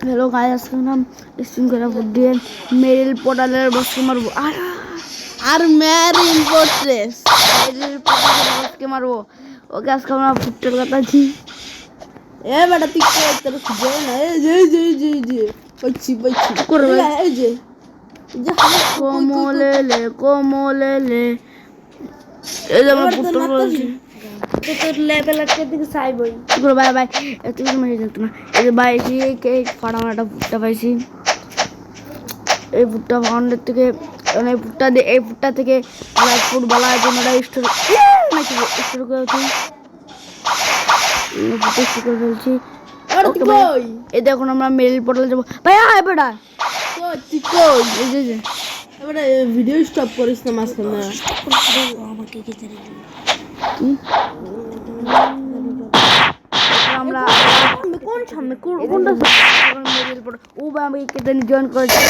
Hello guys, आज हम stream करा बुड्ढे मेरिल पोर्टल बस के मारबो আর মেরিল ফোর্ট্রেস मेरिल पोर्टल बस के मारबो ओके। आज আমরা ফুটবল কাটাচ্ছি। এ বেটা তুই কই তোর খুঁজে না এই যে পইছি করবে এই যে কোমলেলে এই যে আমরা ফুটবল বলছি তো তোর লেভেল আজকে দিকে চাইবই শুক্র ভাই ভাই এত কিছু মেরে যেত না। এই যে ভাই কে ফাটানোটা ফুটটা পাইছি। এই ফুটটা ফাউন্ডের থেকে এই ফুটটা দিয়ে এই ফুটটা থেকে ফুটবলার জন্য স্টোর স্টোর করেছি ফুটে স্টোর ফেলছি। এই দেখুন আমরা মেরিল পোর্টালে যাবো ভাই। আয় বেটা তুই কই এই যে এবারে ভিডিও স্টপ করিস না মাঝখানে আমাকে কি আমরা কোন সামনে কোনটা মেরিল পোর্টাল ও ভাই আমি কেটে জয়েন করেছি।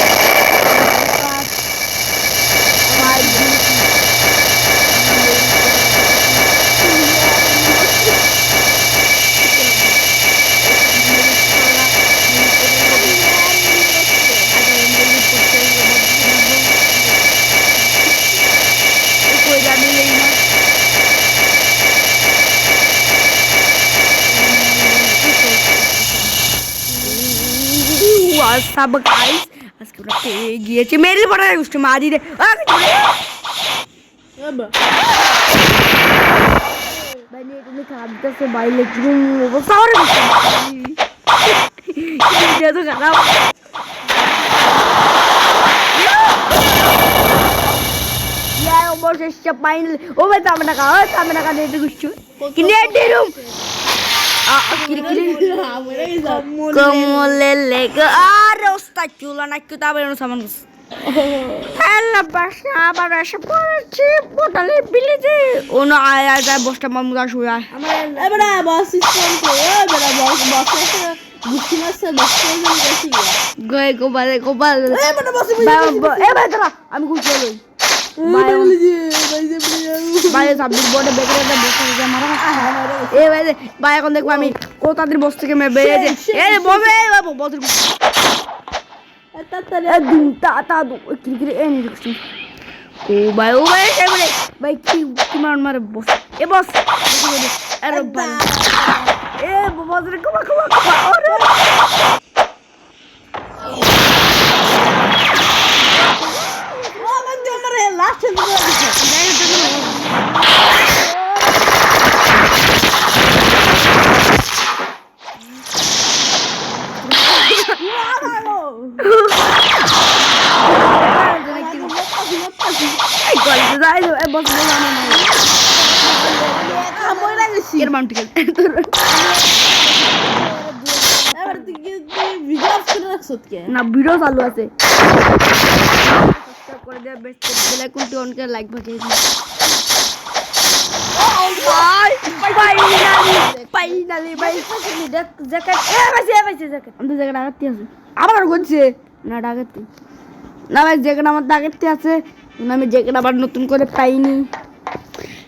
सब गाइस आज के पे গিয়েছে মেরিল পোর্টালে উঠে মারি রে भाई ने तुमने खादा से भाई लेकिन वो सारे ये तो खराब यार वो से चपाइन ओ भाई सामने का दे दे कुछ किने दे रूम কোমলেলে আর ওস্তাদ চুলা না কি তা বেরোনো সামান হ্যালো বাসা আবার এসে পড়েছি পোর্টালে বিলিতে ওনো আয় যায় বসটা মামুদা শুয়ে এবারে বস সিস্টেম তো এবারে বস গুছি মাসে বস করে গেছি গয়ে গোপাল এবারে বস এ ভাই দাঁড়া আমি গুছি লই ভাই সাবমিট বোর্ডে বেকারে বসে যে মারা এ ভাই ভাই এখন দেখবো আমি কোথাদের বস থেকে মে বেরিয়ে এ ববে বদর দিন তা দু কিরে এ নি দেখছি ও ভাই ভাই কি মারে বস এ বস আরে ভাই এ বদর কমা ওরে লাস্ট না ভিডিও চালু আছে করে দেব বেল আইকনটি অন করে লাইক বাজিয়ে দিন। ফাইনালি ভাই জ্যাকেট পাইছে জ্যাকেট আমাদের জ্যাকেট ডাকাতে আছে আবার করছে না ডাকাতে না ভাই জ্যাকেট আমার ডাকাতে আছে আমি জ্যাকেট আবার নতুন করে পাইনি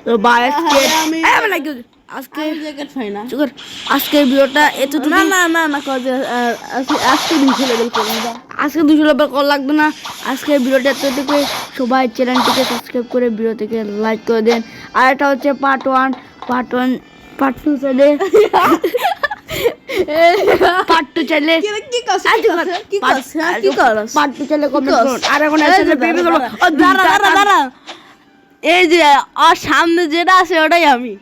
তো ভাই আজকে জ্যাকেট পাই না আজকের ভিডিওটা এতটুকু আজকে 200 লেভেল করুন আজকে 200 লেভেল কল লাগবে না। আজকের ভিডিওটা এতটুকু সবাই চ্যানেলটিকে সাবস্ক্রাইব করে ভিডিওটিকে লাইক করে দেন। আর এটা হচ্ছে পার্ট 1 পার্ট 2 চলে পার্ট 2 চলে পার্ট 2 চলে কমেন্ট করুন। আর এখন বেবি করব দাঁড়া এই যে আর সামনে যেটা আছে ওটাই আমি